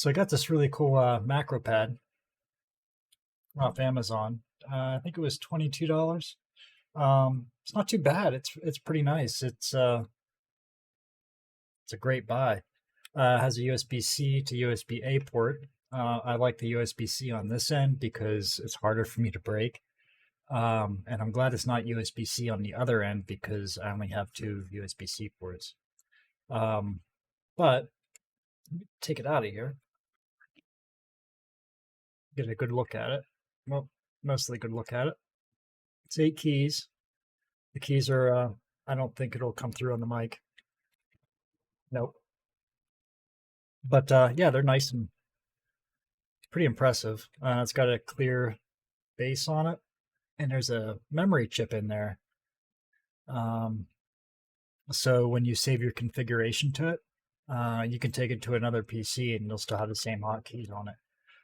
So I got this really cool macro pad off Amazon. I think it was $22. It's not too bad. It's pretty nice. It's a great buy. Has a USB-C to USB-A port. I like the USB-C on this end because it's harder for me to break. And I'm glad it's not USB-C on the other end because I only have two USB-C ports. But take it out of here, get a good look at it. Well, mostly good look at it. It's 8 keys. The keys are, I don't think it'll come through on the mic. Nope. But yeah, they're nice and pretty impressive. It's got a clear base on it, and there's a memory chip in there. Um, so when you save your configuration to it, you can take it to another PC and you'll still have the same hotkeys on it.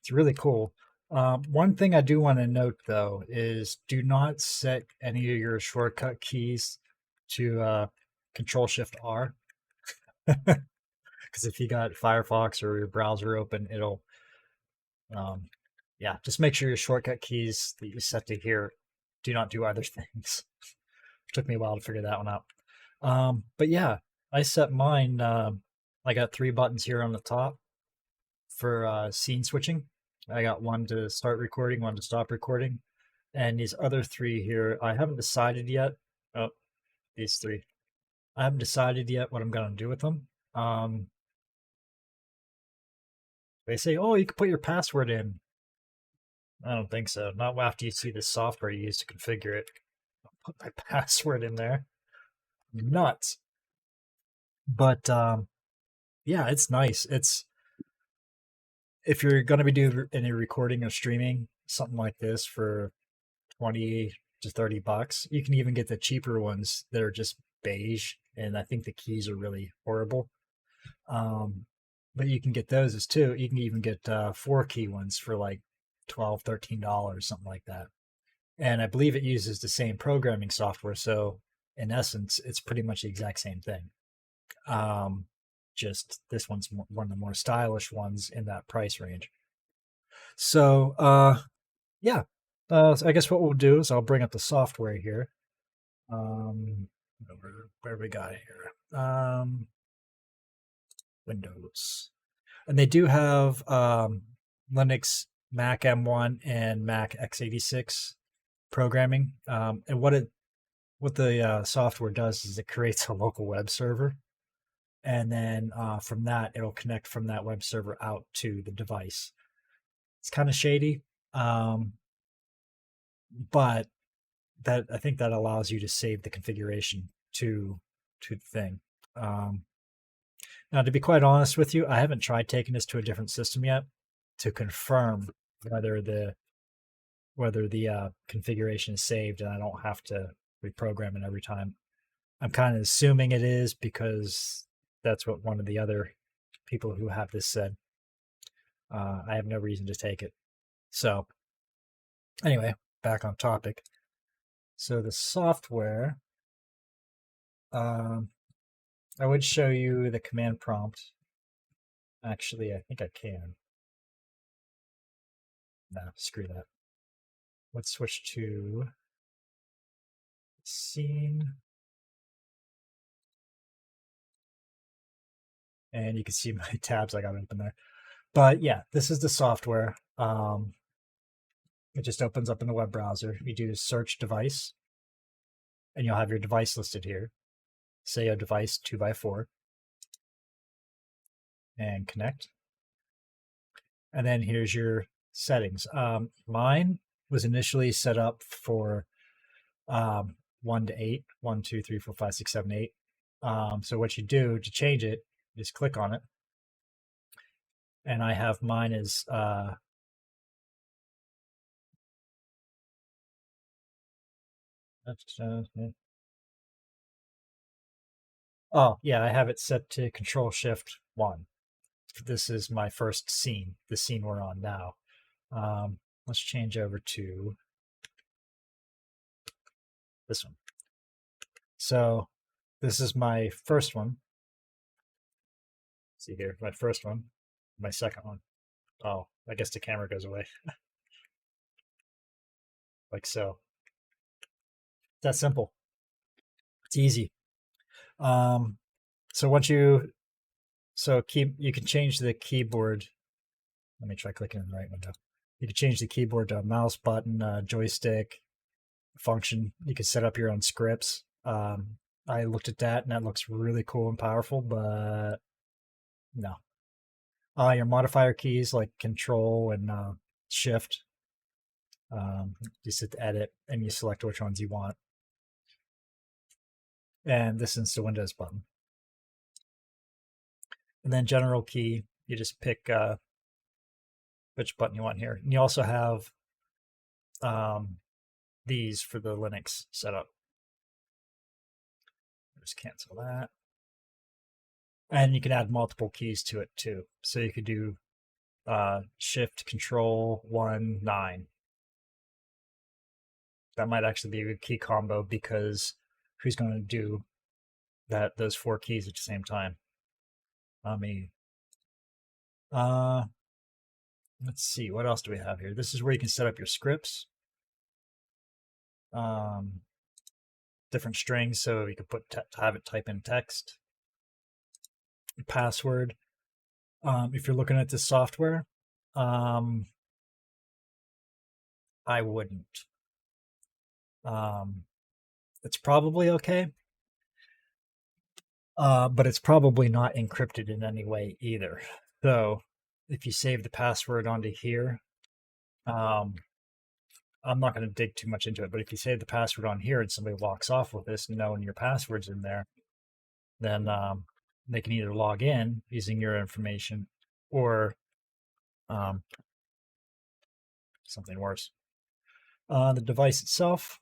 It's really cool. One thing I do want to note though is do not set any of your shortcut keys to Control Shift R, because if you got Firefox or your browser open, it'll yeah, just make sure your shortcut keys that you set to here do not do other things. It took me a while to figure that one out. But yeah, I set mine. I got 3 buttons here on the top for scene switching. I got one to start recording, one to stop recording, and these other 3 here, I haven't decided yet. Oh, these 3. I haven't decided yet what I'm going to do with them. They say, oh, you can put your password in. I don't think so. Not after you see the software you use to configure it. I'll put my password in there. Nuts. But yeah, it's nice. It's if you're going to be doing any recording or streaming, something like this for 20 to 30 bucks, you can even get the cheaper ones that are just beige. And I think the keys are really horrible. But you can get those as too. You can even get 4-key ones for like $12, $13, something like that. And I believe it uses the same programming software. So in essence, it's pretty much the exact same thing. Just this one's one of the more stylish ones in that price range. So yeah, so I guess what we'll do is I'll bring up the software here. Where we got here? Windows, and they do have Linux, Mac M1, and Mac x86 programming. And what the software does is it creates a local web server, and then from that it'll connect from that web server out to the device. It's kind of shady, but that I think that allows you to save the configuration to the thing. Now, to be quite honest with you, I haven't tried taking this to a different system yet to confirm whether the configuration is saved and I don't have to reprogram it every time. I'm kind of assuming it is because that's what one of the other people who have this said. I have no reason to take it. So, anyway, back on topic. So the software, I would show you the command prompt. Actually, I think I can. No, screw that. Let's switch to scene. And you can see my tabs I got open there. But yeah, this is the software. It just opens up in the web browser. You do search device, and you'll have your device listed here. Say a device 2x4, and connect. And then here's your settings. Mine was initially set up for 1 to 8, 1, 2, 3, 4, 5, 6, 7, 8. So what you do to change it is click on it. And I have mine as oh yeah, I have it set to Control Shift 1. This is my first scene, the scene we're on now. Let's change over to this one. So this is my first one. See here, my first one. my second one. Oh, I guess the camera goes away. Like so. That's simple. It's easy. Um, so once you you can change the keyboard. Let me try clicking in the right window. You can change the keyboard to a mouse button, joystick function. You can set up your own scripts. I looked at that and that looks really cool and powerful, but no. Your modifier keys like Control and Shift. You hit Edit and you select which ones you want. And this is the Windows button. And then General key, you just pick which button you want here. And you also have these for the Linux setup. Just cancel that. And you can add multiple keys to it too. So you could do Shift Control 1 9. That might actually be a good key combo because who's going to do those 4 keys at the same time? Let's see, what else do we have here? This is where you can set up your scripts. Different strings, so you can have it type in text. Password. If you're looking at this software, I wouldn't. It's probably okay, but it's probably not encrypted in any way either. So if you save the password onto here, I'm not going to dig too much into it, but if you save the password on here and somebody walks off with this knowing your password's in there, then they can either log in using your information or something worse. The device itself,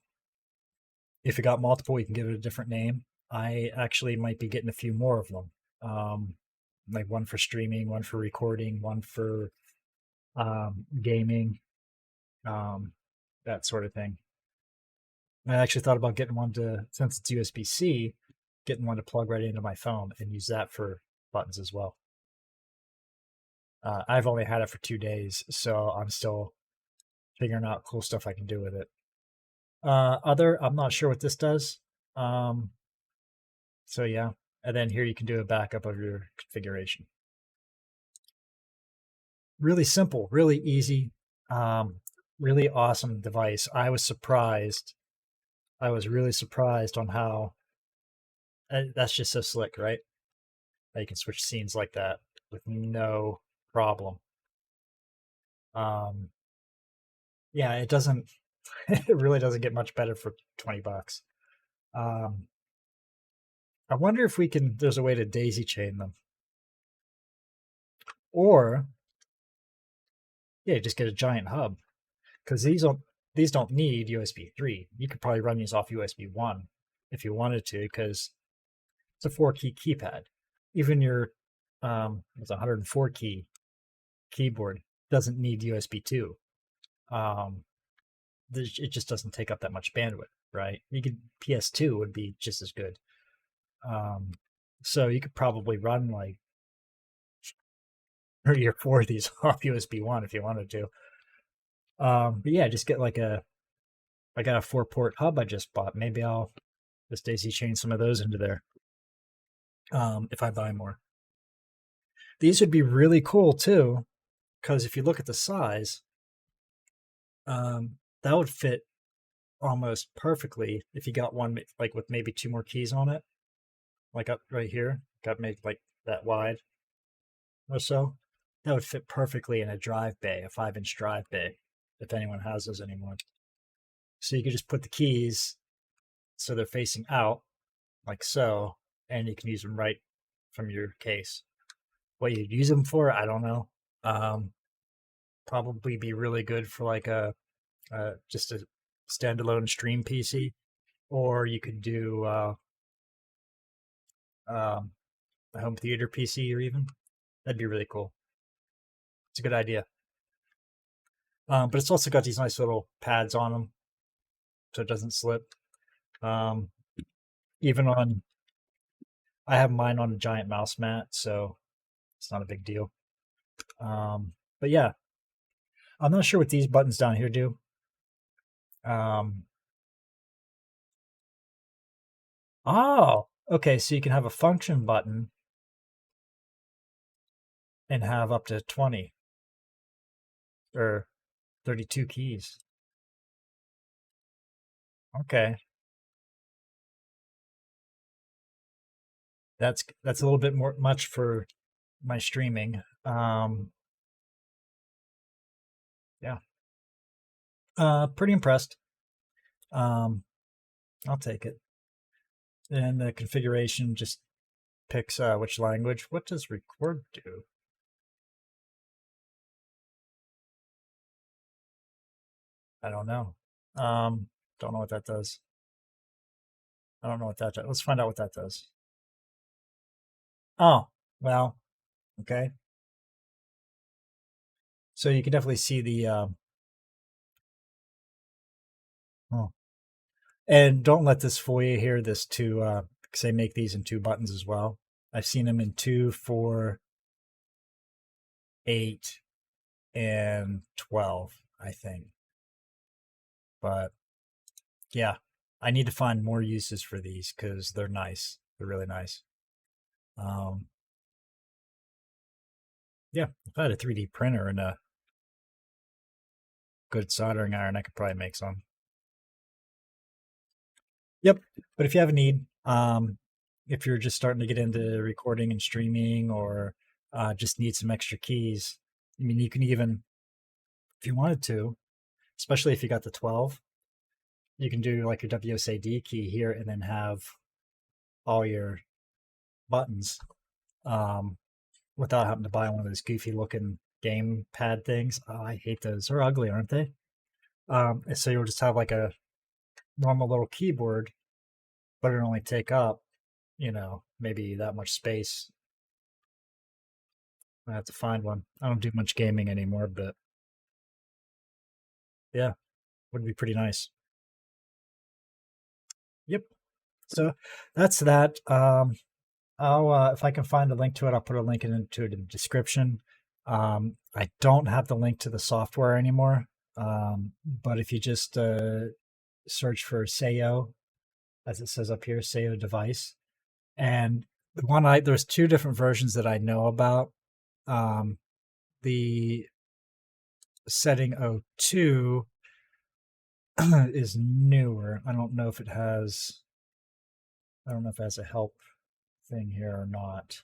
if you got multiple, you can give it a different name. I actually might be getting a few more of them. Like one for streaming, one for recording, one for gaming, that sort of thing. I actually thought about getting one since it's USB-C, getting one to plug right into my phone and use that for buttons as well. I've only had it for 2 days, so I'm still figuring out cool stuff I can do with it. I'm not sure what this does. So yeah, and then here you can do a backup of your configuration. Really simple, really easy, really awesome device. I was really surprised on how that's just so slick, right? That you can switch scenes like that with no problem. Yeah, it doesn't. It really doesn't get much better for $20. I wonder if there's a way to daisy chain them. Or, yeah, just get a giant hub. Because these don't need USB 3. You could probably run these off USB 1 if you wanted to, because it's a 4-key keypad. Even your it's a 104 key keyboard doesn't need USB 2. It just doesn't take up that much bandwidth, right? PS2 would be just as good. So you could probably run like 3 or 4 of these off USB 1 if you wanted to. But yeah, just get I got a 4-port hub I just bought. Maybe I'll just daisy chain some of those into there if I buy more. These would be really cool too, because if you look at the size, that would fit almost perfectly if you got one like with maybe 2 more keys on it, like up right here, got made like that wide or so. That would fit perfectly in a drive bay, a 5-inch drive bay, if anyone has those anymore. So you could just put the keys so they're facing out, like so, and you can use them right from your case. What you'd use them for, I don't know. Probably be really good for like just a standalone stream PC, or you could do a home theater PC, or even that'd be really cool. It's a good idea. But it's also got these nice little pads on them, so it doesn't slip. Even I have mine on a giant mouse mat, so it's not a big deal. But yeah, I'm not sure what these buttons down here do. Oh, okay. So you can have a function button and have up to 20 or 32 keys. Okay. That's a little bit more much for my streaming. Yeah. Pretty impressed. I'll take it. And the configuration just picks which language. What does record do? I don't know. Don't know what that does. I don't know what that does. Let's find out what that does. Oh, well, okay. So you can definitely see the oh. And don't let this fool you here, this two because they make these in 2 buttons as well. I've seen them in 2, 4, 8, and 12, I think. But yeah, I need to find more uses for these because they're nice. They're really nice. Yeah, if I had a 3D printer and a good soldering iron, I could probably make some. Yep. But if you have a need, if you're just starting to get into recording and streaming or just need some extra keys, I mean, you can even, if you wanted to, especially if you got the 12, you can do like your WSAD key here and then have all your buttons without having to buy one of those goofy looking game pad things. Oh, I hate those. They're ugly, aren't they? So you'll just have like a normal little keyboard, but it'll only take up, maybe that much space. I have to find one. I don't do much gaming anymore, but yeah, would be pretty nice. Yep. So that's that. I'll if I can find a link to it, I'll put a link into it in the description. I don't have the link to the software anymore, but if you just search for Sayo, as it says up here, Sayo device, and there's 2 different versions that I know about. The setting 02 is newer. I don't know if it has. I don't know if it has a help thing here or not.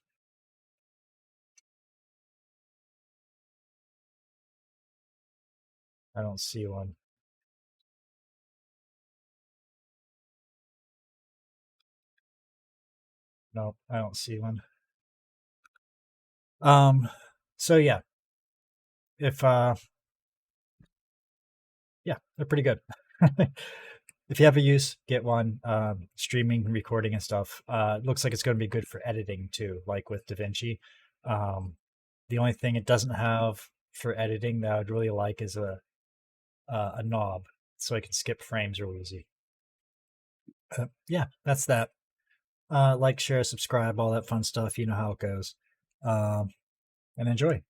I don't see one. No, I don't see one. So yeah, if yeah, they're pretty good. If you have a use, get one. Streaming, recording, and stuff. It looks like it's going to be good for editing too, like with DaVinci. The only thing it doesn't have for editing that I would really like is a knob, so I can skip frames real easy. Yeah, that's that. Like, share, subscribe, all that fun stuff. You know how it goes. And enjoy.